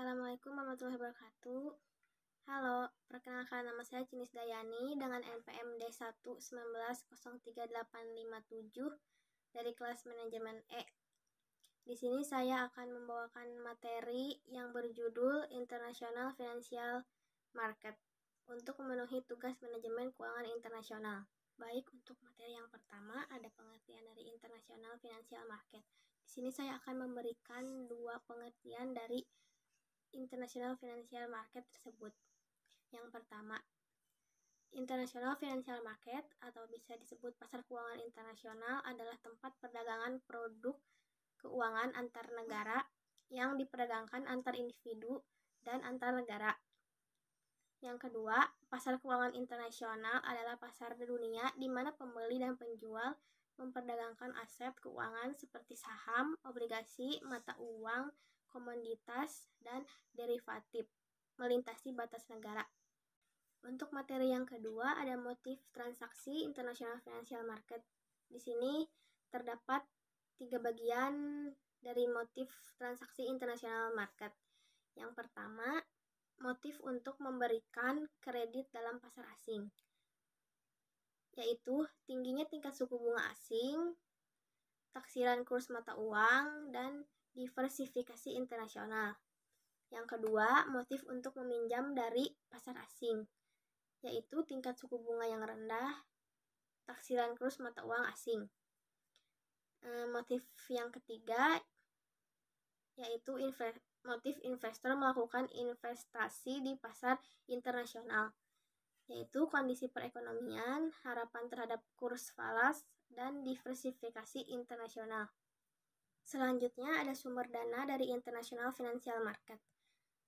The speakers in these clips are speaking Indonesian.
Assalamualaikum warahmatullahi wabarakatuh. Halo, perkenalkan nama saya Cinis Dayani dengan NPM D119038557 dari kelas manajemen E. Di sini saya akan membawakan materi yang berjudul International Financial Market untuk memenuhi tugas manajemen keuangan internasional. Baik, untuk materi yang pertama ada pengertian dari International Financial Market. Di sini saya akan memberikan dua pengertian dari International Financial Market tersebut. Yang pertama, International Financial Market atau bisa disebut pasar keuangan internasional adalah tempat perdagangan produk keuangan antar negara yang diperdagangkan antar individu dan antar negara. Yang kedua, pasar keuangan internasional adalah pasar dunia di mana pembeli dan penjual memperdagangkan aset keuangan seperti saham, obligasi, mata uang, komoditas, dan derivatif melintasi batas negara. Untuk materi yang kedua ada motif transaksi International Financial Market. Di sini terdapat 3 bagian dari motif transaksi International Market. Yang pertama, motif untuk memberikan kredit dalam pasar asing, yaitu tingginya tingkat suku bunga asing, taksiran kurs mata uang, dan diversifikasi internasional. Yang kedua, motif untuk meminjam dari pasar asing, yaitu tingkat suku bunga yang rendah, taksiran kurs mata uang asing. Motif yang ketiga yaitu motif investor melakukan investasi di pasar internasional, yaitu kondisi perekonomian, harapan terhadap kurs falas, dan diversifikasi internasional. Selanjutnya ada sumber dana dari International Financial Market.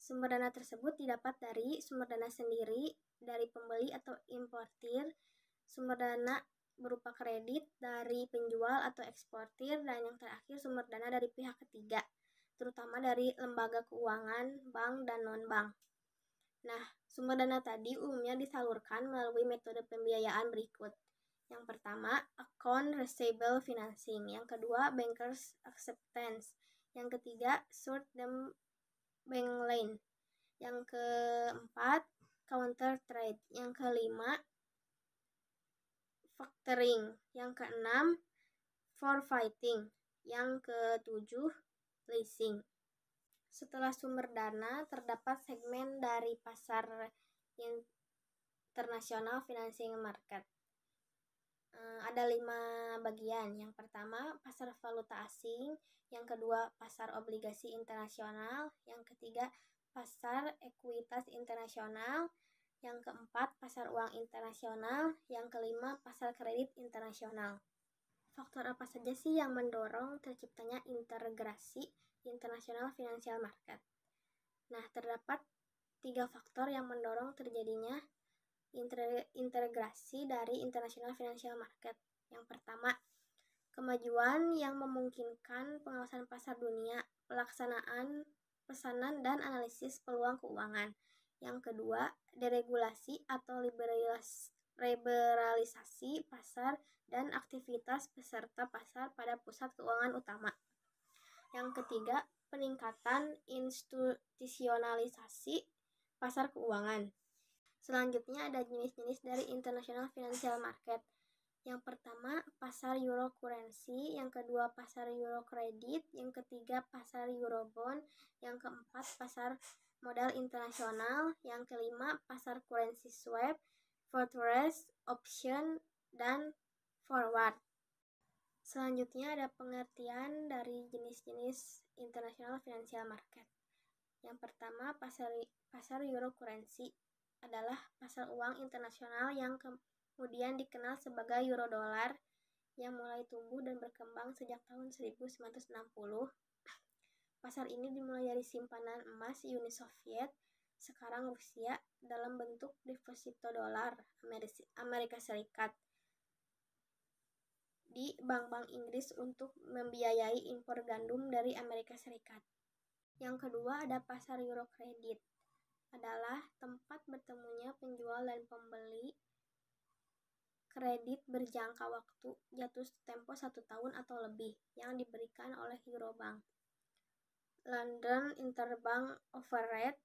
Sumber dana tersebut didapat dari sumber dana sendiri, dari pembeli atau importir, sumber dana berupa kredit dari penjual atau eksportir, dan yang terakhir sumber dana dari pihak ketiga, terutama dari lembaga keuangan, bank, dan non-bank. Nah, sumber dana tadi umumnya disalurkan melalui metode pembiayaan berikut. Yang pertama, account receivable financing. Yang kedua, bankers acceptance. Yang ketiga, short term bank loan. Yang keempat, counter trade. Yang kelima, factoring. Yang keenam, forfeiting. Yang ketujuh, leasing. Setelah sumber dana, terdapat segmen dari pasar International Financial Market. Ada 5 bagian. Yang pertama, pasar valuta asing. Yang kedua, pasar obligasi internasional. Yang ketiga, pasar ekuitas internasional. Yang keempat, pasar uang internasional. Yang kelima, pasar kredit internasional. Faktor apa saja sih yang mendorong terciptanya integrasi International Financial Market? Nah, terdapat 3 faktor yang mendorong terjadinya integrasi dari International Financial Market. Yang pertama, kemajuan yang memungkinkan pengawasan pasar dunia, pelaksanaan pesanan dan analisis peluang keuangan. Yang kedua, deregulasi atau liberalisasi pasar dan aktivitas peserta pasar pada pusat keuangan utama. Yang ketiga, peningkatan institusionalisasi pasar keuangan. Selanjutnya ada jenis-jenis dari International Financial Market. Yang pertama, pasar euro currency. Yang kedua, pasar euro kredit. Yang ketiga, pasar eurobond. Yang keempat, pasar modal internasional. Yang kelima, pasar currency swap, futures, option, dan forward. Selanjutnya ada pengertian dari jenis-jenis International Financial Market. Yang pertama, pasar euro currency adalah pasar uang internasional yang kemudian dikenal sebagai euro dolar yang mulai tumbuh dan berkembang sejak tahun 1960. Pasar ini dimulai dari simpanan emas Uni Soviet, sekarang Rusia, dalam bentuk deposito dolar Amerika Serikat di bank-bank Inggris untuk membiayai impor gandum dari Amerika Serikat. Yang kedua ada pasar euro kredit, adalah tempat bertemunya penjual dan pembeli kredit berjangka waktu jatuh tempo 1 tahun atau lebih yang diberikan oleh Eurobank. London Interbank Overrate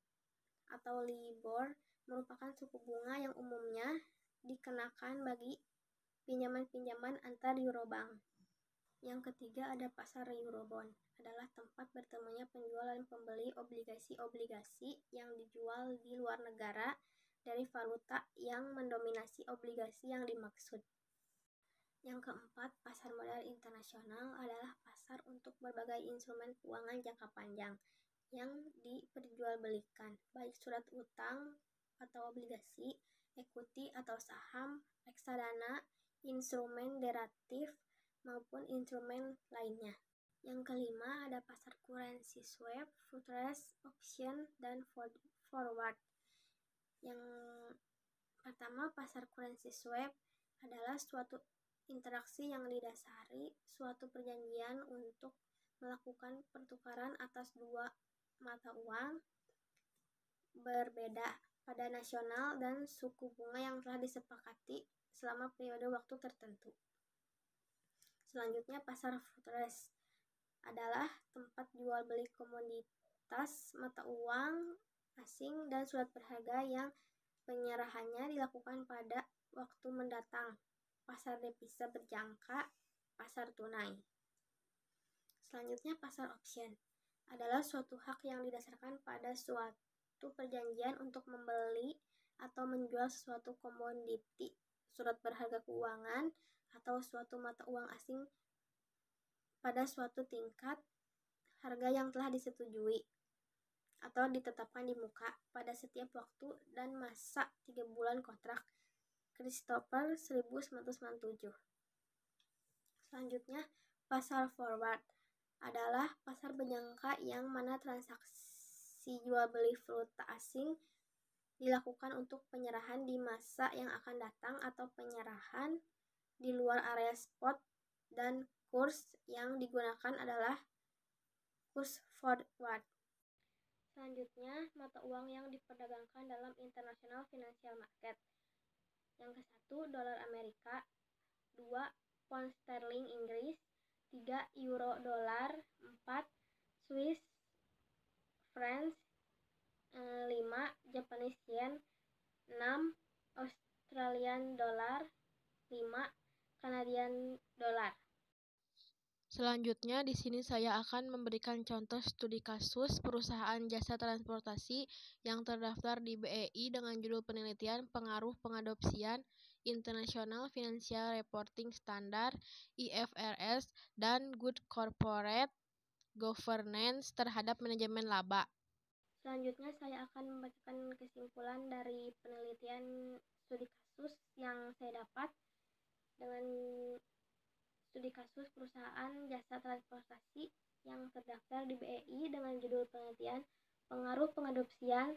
atau LIBOR merupakan suku bunga yang umumnya dikenakan bagi pinjaman-pinjaman antar Eurobank. Yang ketiga ada pasar Eurobond, adalah tempat bertemunya penjual dan pembeli obligasi-obligasi yang dijual di luar negara dari valuta yang mendominasi obligasi yang dimaksud. Yang keempat, pasar modal internasional adalah pasar untuk berbagai instrumen keuangan jangka panjang yang diperjualbelikan, baik surat utang atau obligasi, ekuiti atau saham, reksadana, instrumen derivatif, maupun instrumen lainnya. Yang kelima ada pasar currency swap, futures, option, dan forward. Yang pertama, pasar currency swap adalah suatu interaksi yang didasari suatu perjanjian untuk melakukan pertukaran atas dua mata uang berbeda pada nasional dan suku bunga yang telah disepakati selama periode waktu tertentu. Selanjutnya, pasar futures adalah tempat jual beli komoditas mata uang asing dan surat berharga yang penyerahannya dilakukan pada waktu mendatang. Pasar devisa berjangka, pasar tunai. Selanjutnya, pasar option adalah suatu hak yang didasarkan pada suatu perjanjian untuk membeli atau menjual sesuatu komoditi, surat berharga keuangan, atau suatu mata uang asing pada suatu tingkat harga yang telah disetujui atau ditetapkan di muka pada setiap waktu dan masa 3 bulan kontrak. Christopher 1997. Selanjutnya, pasar forward adalah pasar berjangka yang mana transaksi jual beli valuta asing dilakukan untuk penyerahan di masa yang akan datang atau penyerahan di luar area spot, dan kurs yang digunakan adalah kurs forward. Selanjutnya, mata uang yang diperdagangkan dalam international financial market. Yang ke-1, dolar Amerika, 2, pound sterling Inggris, 3, euro dolar, 4, Swiss franc, 5, Japanese yen, 6, Australian dollar, 5, Canadian dollar. Selanjutnya, di sini saya akan memberikan contoh studi kasus perusahaan jasa transportasi yang terdaftar di BEI dengan judul penelitian pengaruh pengadopsian International Financial Reporting Standard (IFRS) dan Good Corporate Governance terhadap manajemen laba. Selanjutnya, saya akan membacakan kesimpulan dari penelitian studi kasus yang saya dapat dengan studi kasus perusahaan jasa transportasi yang terdaftar di BEI dengan judul penelitian pengaruh pengadopsian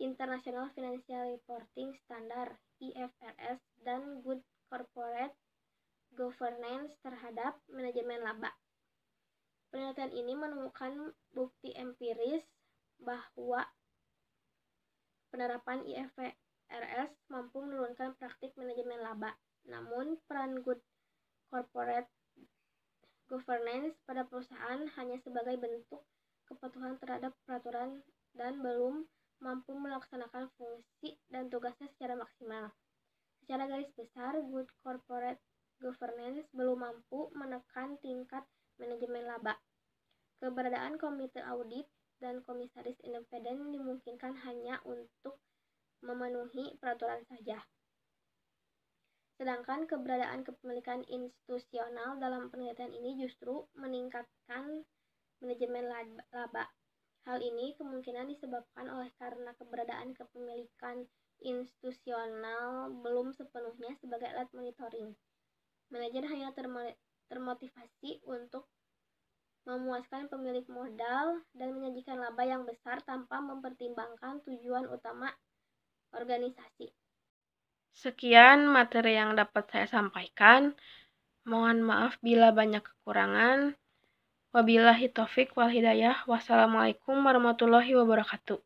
International Financial Reporting Standard (IFRS) dan Good Corporate Governance terhadap manajemen laba. Penelitian ini menemukan bukti empiris bahwa penerapan IFRS mampu menurunkan praktik manajemen laba. Namun, peran Good Corporate Governance pada perusahaan hanya sebagai bentuk kepatuhan terhadap peraturan dan belum mampu melaksanakan fungsi dan tugasnya secara maksimal. Secara garis besar, Good Corporate Governance belum mampu menekan tingkat manajemen laba. Keberadaan komite audit dan komisaris independen dimungkinkan hanya untuk memenuhi peraturan saja. Sedangkan keberadaan kepemilikan institusional dalam penelitian ini justru meningkatkan manajemen laba. Hal ini kemungkinan disebabkan oleh karena keberadaan kepemilikan institusional belum sepenuhnya sebagai alat monitoring. Manajer hanya termotivasi untuk memuaskan pemilik modal dan menyajikan laba yang besar tanpa mempertimbangkan tujuan utama organisasi. Sekian materi yang dapat saya sampaikan. Mohon maaf bila banyak kekurangan. Wabillahi taufik wal hidayah. Wassalamualaikum warahmatullahi wabarakatuh.